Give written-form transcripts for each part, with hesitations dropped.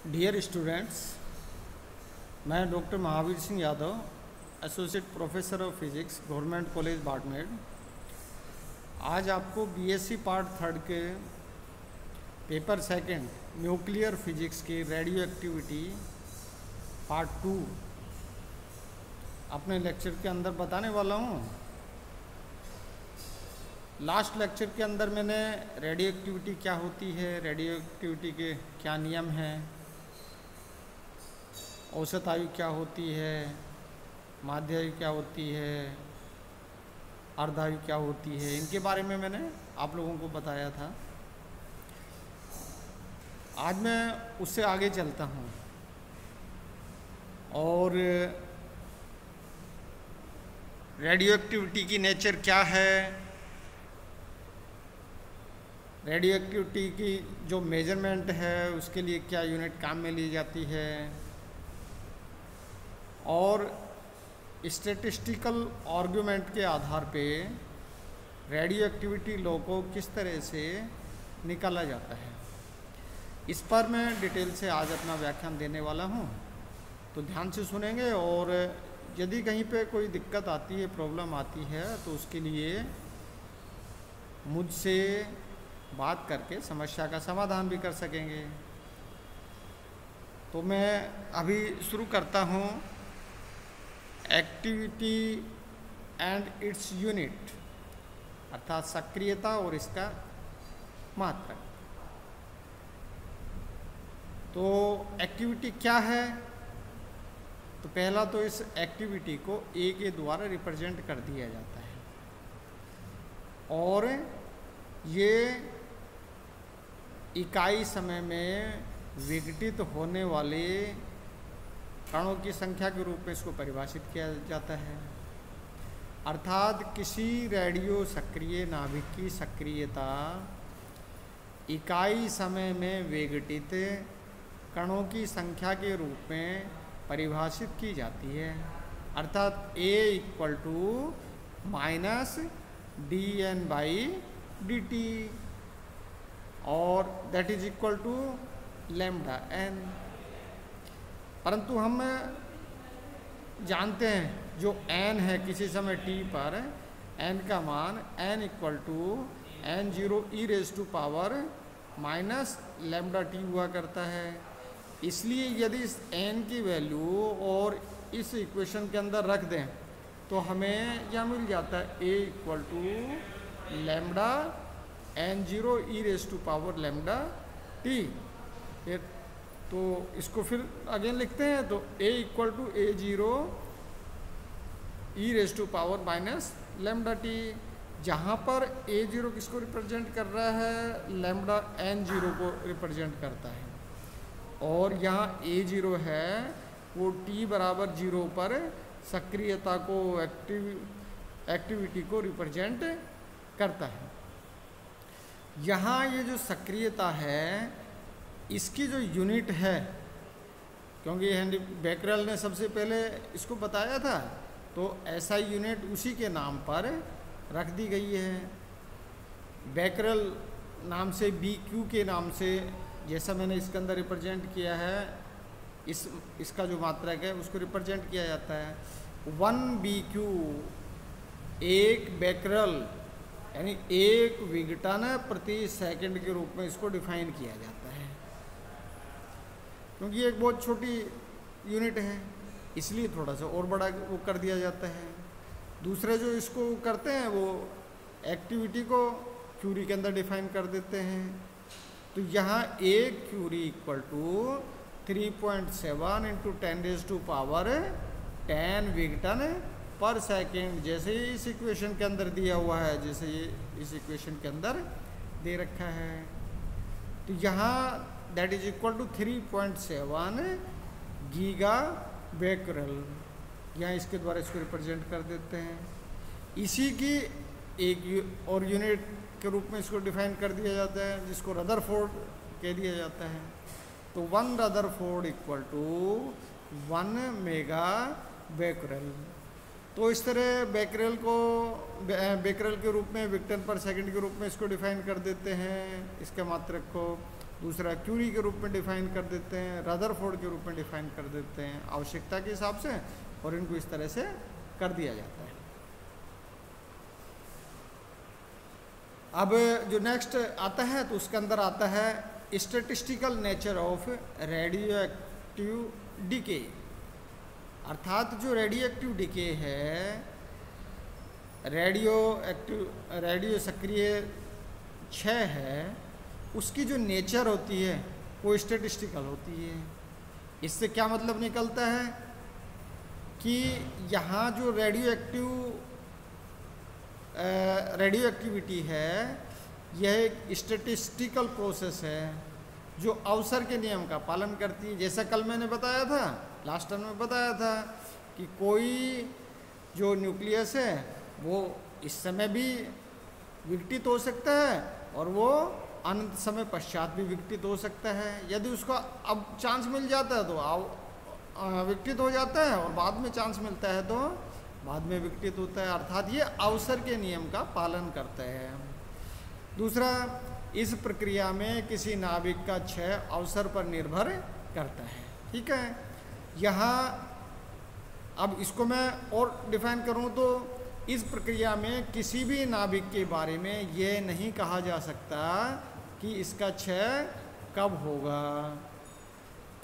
Dear students, मैं doctor Mahavir Singh Yadav, associate professor of physics, government college Barmer. आज आपको बीएससी पार्ट थर्ड के पेपर सेकंड न्यूक्लियर फिजिक्स की radio activity part two अपने lecture के अंदर बताने वाला हूँ। लास्ट लेक्चर के अंदर मैंने रेडियो एक्टिविटी क्या होती है, रेडियो एक्टिविटी के क्या नियम हैं, औसत आयु क्या होती है, माध्य आयु क्या होती है, अर्धायु क्या होती है, इनके बारे में मैंने आप लोगों को बताया था। आज मैं उससे आगे चलता हूँ और रेडियो एक्टिविटी की नेचर क्या है, रेडियो एक्टिविटी की जो मेजरमेंट है उसके लिए क्या यूनिट काम में ली जाती है, और स्टैटिस्टिकल आर्गुमेंट के आधार पे रेडियो एक्टिविटी लॉ को किस तरह से निकाला जाता है, इस पर मैं डिटेल से आज अपना व्याख्यान देने वाला हूँ। तो ध्यान से सुनेंगे और यदि कहीं पे कोई दिक्कत आती है, प्रॉब्लम आती है, तो उसके लिए मुझसे बात करके समस्या का समाधान भी कर सकेंगे। तो मैं अभी शुरू करता हूँ एक्टिविटी एंड इट्स यूनिट, अर्थात सक्रियता और इसका मात्रक। तो एक्टिविटी क्या है? तो पहला तो इस एक्टिविटी को ए के द्वारा रिप्रेजेंट कर दिया जाता है और ये इकाई समय में विघटित होने वाले कणों की संख्या के रूप में इसको परिभाषित किया जाता है। अर्थात किसी रेडियो सक्रिय नाभिक की सक्रियता इकाई समय में विघटित कणों की संख्या के रूप में परिभाषित की जाती है। अर्थात A equal to minus dN/dt और that is equal to lambda n। परंतु हम जानते हैं जो n है किसी समय t पर n का मान n equal to n0 e⁻⁻ -λt हुआ करता है। इसलिए यदि इस n की वैल्यू और इस इक्वेशन के अंदर रख दें तो हमें यह मिल जाता है a equal to lambda n0 e⁻⁻t। तो इसको फिर अगेन लिखते हैं, तो a equal to a0 e⁻⁻t, जहाँ पर a0 किसको रिप्रेजेंट कर रहा है, लैम्डा n0 को रिप्रेजेंट करता है, और यहाँ a0 है वो t बराबर 0 पर सक्रियता को एक्टिविटी को रिप्रेजेंट करता है। यहाँ ये जो सक्रियता है इसकी जो यूनिट है, क्योंकि हेनरी बेकरेल ने सबसे पहले इसको बताया था, तो ऐसा यूनिट उसी के नाम पर रख दी गई है। बेकरेल नाम से BQ के नाम से, जैसा मैंने इसके अंदर रिप्रेजेंट किया है, इसका जो मात्रक है उसको रिप्रेजेंट किया जाता है 1 BQ, एक बेकरेल यानी एक विघटन प्रति सेकंड के रूप में इसको डिफाइन किया जाता है। क्योंकि ये एक बहुत छोटी यूनिट है इसलिए थोड़ा सा और बड़ा वो कर दिया जाता है। दूसरे जो इसको करते हैं वो एक्टिविटी को क्यूरी के अंदर डिफाइन कर देते हैं। तो यहाँ एक क्यूरी इक्वल टू 3.7 इंटू 10⁻10 विघटन पर सेकेंड, जैसे ही इस इक्वेशन के अंदर दिया हुआ है, जैसे ये इस इक्वेशन के अंदर दे रखा है। तो यहाँ that is equal to 3.7 giga becquerel, यहाँ इसके द्वारा इसको रिप्रेजेंट कर देते हैं। इसी की एक और यूनिट के रूप में इसको डिफाइन कर दिया जाता है जिसको रदरफोर्ड कह दिया जाता है। तो 1 rutherford equal to 1 mega becquerel. तो इस तरह बेकरेल के रूप में विघटन पर सेकंड के रूप में इसको डिफाइन कर देते हैं, इसके मात्रक को। दूसरा क्यूरी के रूप में डिफाइन कर देते हैं, रदरफोर्ड के रूप में डिफाइन कर देते हैं आवश्यकता के हिसाब से, और इनको इस तरह से कर दिया जाता है। अब जो नेक्स्ट आता है तो उसके अंदर आता है statistical nature of radio active decay, अर्थात जो रेडियो एक्टिव डीके है, रेडियो सक्रिय क्षय है, उसकी जो नेचर होती है वो स्टैटिस्टिकल होती है। इससे क्या मतलब निकलता है कि यहाँ जो रेडियो एक्टिविटी है यह एक स्टैटिस्टिकल प्रोसेस है जो अवसर के नियम का पालन करती है। जैसा कल मैंने बताया था, लास्ट टाइम में बताया था कि कोई जो न्यूक्लियस है वो इस समय भी विघटित हो सकता है और वो अनंत समय पश्चात भी विघटित हो सकता है। यदि उसका अब चांस मिल जाता है तो विघटित हो जाता है, और बाद में चांस मिलता है तो बाद में विघटित होता है, अर्थात ये अवसर के नियम का पालन करता है। दूसरा, इस प्रक्रिया में किसी नाभिक का क्षय अवसर पर निर्भर करता है। ठीक है, यहाँ अब इसको मैं और डिफाइन करूँ तो इस प्रक्रिया में किसी भी नाभिक के बारे में ये नहीं कहा जा सकता कि इसका क्षय कब होगा,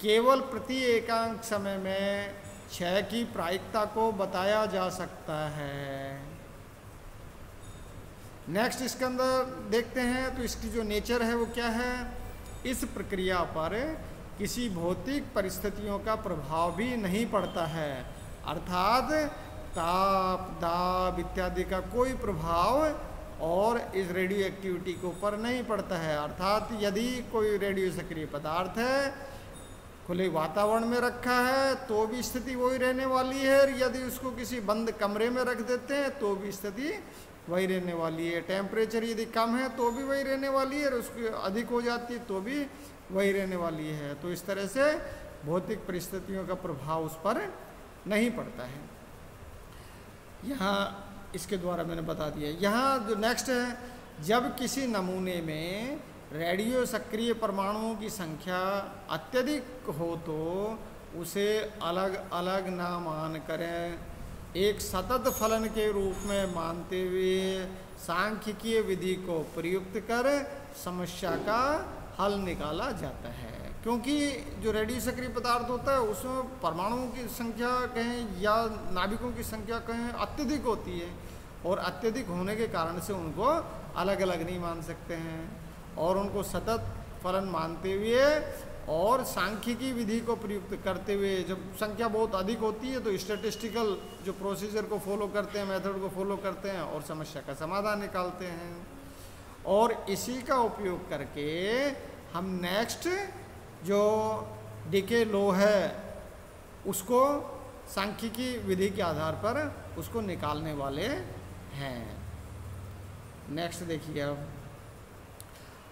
केवल प्रति एकांक समय में क्षय की प्रायिकता को बताया जा सकता है। नेक्स्ट इसके अंदर देखते हैं तो इसकी जो नेचर है वो क्या है, इस प्रक्रिया पर किसी भौतिक परिस्थितियों का प्रभाव भी नहीं पड़ता है, अर्थात ताप, दाब इत्यादि का कोई प्रभाव और इस रेडियो एक्टिविटी के ऊपर नहीं पड़ता है। अर्थात यदि कोई रेडियो सक्रिय पदार्थ है खुले वातावरण में रखा है तो भी स्थिति वही रहने वाली है, और यदि उसको किसी बंद कमरे में रख देते हैं तो भी स्थिति वही रहने वाली है। टेम्परेचर यदि कम है तो भी वही रहने वाली है, और उसकी अधिक हो जाती है तो भी वही रहने वाली है। तो इस तरह से भौतिक परिस्थितियों का प्रभाव उस पर नहीं पड़ता है। यहाँ इसके द्वारा मैंने बता दिया। यहाँ जो नेक्स्ट है, जब किसी नमूने में रेडियो सक्रिय परमाणुओं की संख्या अत्यधिक हो तो उसे अलग अलग ना मान करें, एक सतत फलन के रूप में मानते हुए सांख्यिकीय विधि को प्रयुक्त कर समस्या का हल निकाला जाता है। क्योंकि जो रेडियो सक्रिय पदार्थ होता है उसमें परमाणुओं की संख्या कहें या नाभिकों की संख्या कहें अत्यधिक होती है, और अत्यधिक होने के कारण से उनको अलग अलग नहीं मान सकते हैं, और उनको सतत फलन मानते हुए और सांख्यिकी विधि को प्रयुक्त करते हुए, जब संख्या बहुत अधिक होती है तो स्टैटिस्टिकल जो प्रोसीजर को फॉलो करते हैं, मेथड को फॉलो करते हैं और समस्या का समाधान निकालते हैं। और इसी का उपयोग करके हम नेक्स्ट जो डीके लो है उसको सांख्यिकी विधि के आधार पर उसको निकालने वाले हैं। नेक्स्ट देखिए अब,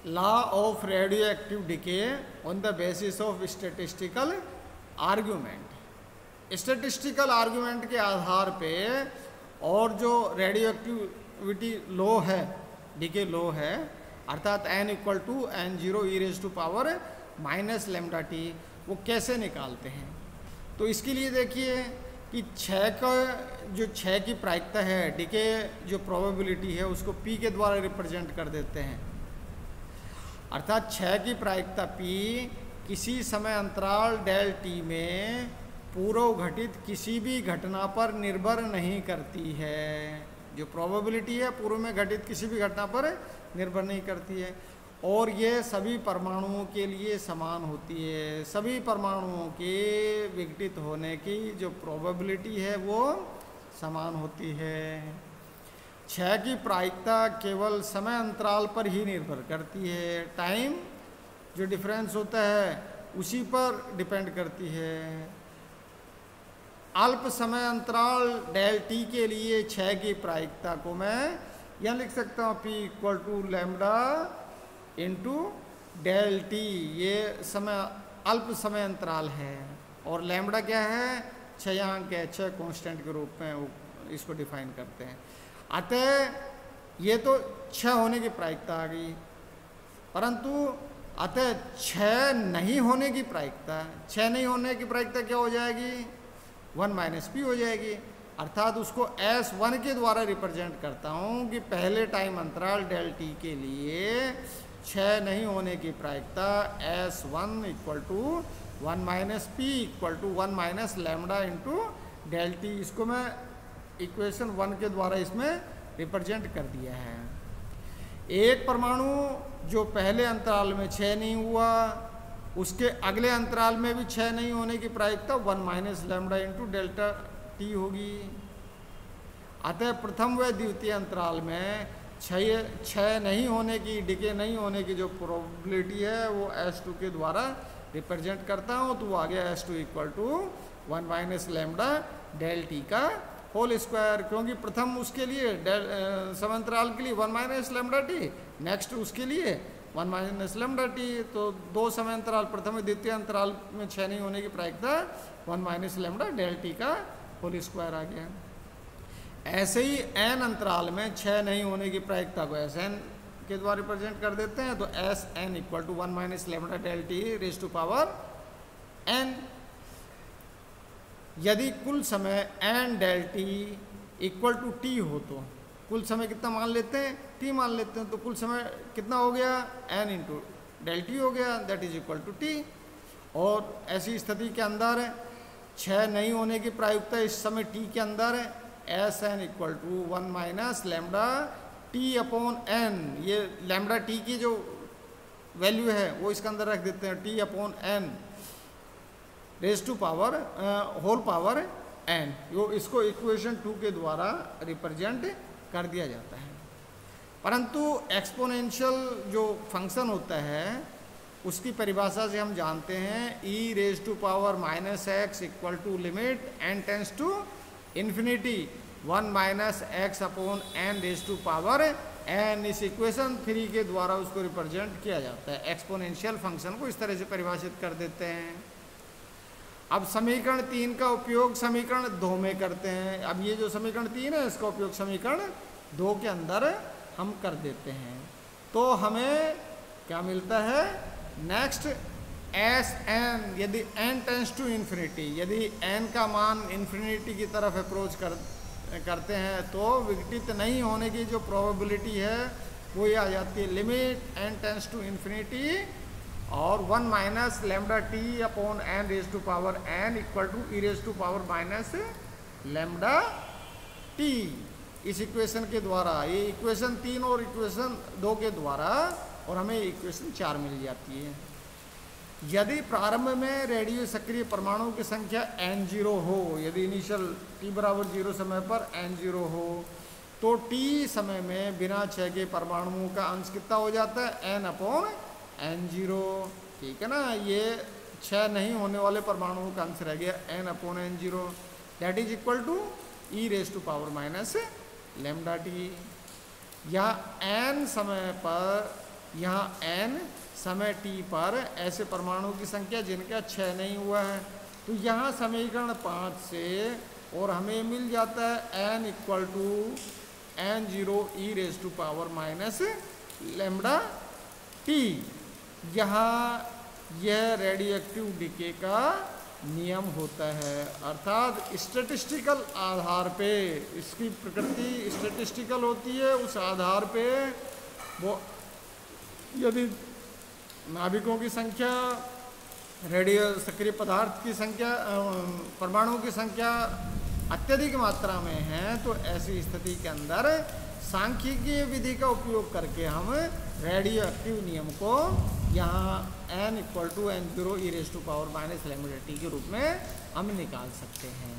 law of radio active decay on the basis of statistical argument. Statistical argument के आधार पे और जो रेडियो एक्टिविटी लो है, डिके लो है, अर्थात n equal to n0 e⁻⁻⁻ t, वो कैसे निकालते हैं। तो इसके लिए देखिए कि क्षय की प्रायिकता है, डिके जो प्रोबेबिलिटी है उसको p के द्वारा रिप्रेजेंट कर देते हैं, अर्थात क्षय की प्रायिकता p किसी समय अंतराल डेल t में पूर्व घटित किसी भी घटना पर निर्भर नहीं करती है। जो प्रोबेबिलिटी है पूर्व में घटित किसी भी घटना पर निर्भर नहीं करती है, और ये सभी परमाणुओं के लिए समान होती है। सभी परमाणुओं के विघटित होने की जो प्रोबेबिलिटी है वो समान होती है। क्षय की प्रायिकता केवल समय अंतराल पर ही निर्भर करती है, टाइम जो डिफरेंस होता है उसी पर डिपेंड करती है। अल्प समय अंतराल डेल टी के लिए क्षय की प्रायिकता को मैं यहाँ लिख सकता हूँ p equal to lambda into del t, ये समय अल्प समय अंतराल है, और लैम्डा क्या है, क्षयांक है, क्षय कांस्टेंट के रूप में इसको डिफाइन करते हैं। अतः ये तो क्षय होने की प्रायिकता आ गई, परंतु अतः 6 नहीं होने की प्रायिकता, 6 नहीं होने की प्रायिकता क्या हो जाएगी, 1 माइनस पी हो जाएगी। अर्थात उसको S1 के द्वारा रिप्रेजेंट करता हूँ कि पहले टाइम अंतराल डेल टी के लिए 6 नहीं होने की प्रायिकता S1 equal to 1 minus P equal to 1 minus lambda into del t. इसको मैं इक्वेशन 1 के द्वारा इसमें रिप्रेजेंट कर दिया है। एक परमाणु जो पहले अंतराल में 6 नहीं हुआ, उसके अगले अंतराल में भी 6 नहीं होने की प्रायिकता 1 minus lambda into delta T होगी। अतः प्रथम व द्वितीय अंतराल में 6 नहीं होने की, डिके नहीं होने की जो प्रोबेबिलिटी है वो S2 के द्वारा रिप्रेजेंट करता हूँ, तो वो आ गया S2 equal to 1 minus lambda del t का होल स्क्वायर। क्योंकि प्रथम उसके लिए समांतराल के लिए 1 माइनस लैम्डा टी, नेक्स्ट उसके लिए 1 माइनस लैम्डा टी, तो दो समांतराल प्रथम द्वितीय अंतराल में 6 नहीं होने की प्रायिकता 1 माइनस लैम्डा डेल टी का होल स्क्वायर आ गया। ऐसे ही n अंतराल में 6 नहीं होने की प्रायिकता को Sn के द्वारा रिप्रेजेंट कर देते हैं, तो Sn equal to 1 minus lambda del t raise to power n। यदि कुल समय n del t equal to t हो तो कुल समय कितना मान लेते हैं, t मान लेते हैं, तो कुल समय कितना हो गया n इंटू डेल टी हो गया, that is equal to t. और ऐसी स्थिति के अंदर 6 नहीं होने की प्रायिकता इस समय t के अंदर है, Sn equal to 1 minus lambda t upon n। ये लैम्डा टी की जो वैल्यू है वो इसके अंदर रख देते हैं, t upon n raise to power whole power n। यो इसको इक्वेशन 2 के द्वारा रिप्रेजेंट कर दिया जाता है। परंतु एक्सपोनेंशियल जो फंक्शन होता है उसकी परिभाषा से हम जानते हैं e raise to power minus x equal to limit n tends to infinity 1 minus x upon n raise to power n। इस इक्वेशन 3 के द्वारा उसको रिप्रेजेंट किया जाता है। एक्सपोनेंशियल फंक्शन को इस तरह से परिभाषित कर देते हैं। अब समीकरण 3 का उपयोग समीकरण 2 में करते हैं। अब ये जो समीकरण 3 है इसका उपयोग समीकरण 2 के अंदर हम कर देते हैं, तो हमें क्या मिलता है, नेक्स्ट Sn यदि n टेंस टू इन्फिनिटी, यदि n का मान इन्फिनिटी की तरफ अप्रोच करते हैं तो विघटित नहीं होने की जो प्रोबेबिलिटी है वो ये आ जाती है, limit n tends to infinity और 1 minus lambda t upon n raise to power n equal to e raise to power minus lambda t. इस इक्वेशन के द्वारा, ये इक्वेशन 3 और इक्वेशन 2 के द्वारा, और हमें इक्वेशन 4 मिल जाती है। यदि प्रारंभ में रेडियो सक्रिय परमाणुओं की संख्या n0 हो, यदि इनिशियल t बराबर 0 समय पर n0 हो, तो t समय में बिना क्षय के परमाणुओं का अंश कितना हो जाता है, n अपॉन n0। ठीक है ना, ये 6 नहीं होने वाले परमाणुओं का अंश रह गया n अपॉन n0, that is equal to e raise to power minus lambda t. यहाँ n समय पर, यहाँ n समय t पर ऐसे परमाणुओं की संख्या जिनका 6 नहीं हुआ है, तो यहाँ समीकरण 5 से और हमें मिल जाता है n equal to n0 e raise to power minus lambda t. यहाँ यह रेडियो एक्टिव डिके का नियम होता है, अर्थात स्टैटिस्टिकल आधार पे, इसकी प्रकृति स्टैटिस्टिकल होती है, उस आधार पे वो यदि नाभिकों की संख्या, रेडियो सक्रिय पदार्थ की संख्या, परमाणुओं की संख्या अत्यधिक मात्रा में है, तो ऐसी स्थिति के अंदर सांख्यिकीय विधि का उपयोग करके हम रेडियो एक्टिव नियम को यहाँ n equal to n0 e raise to power minus lambda t के रूप में हम निकाल सकते हैं।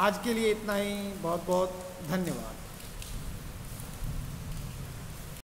आज के लिए इतना ही, बहुत बहुत धन्यवाद।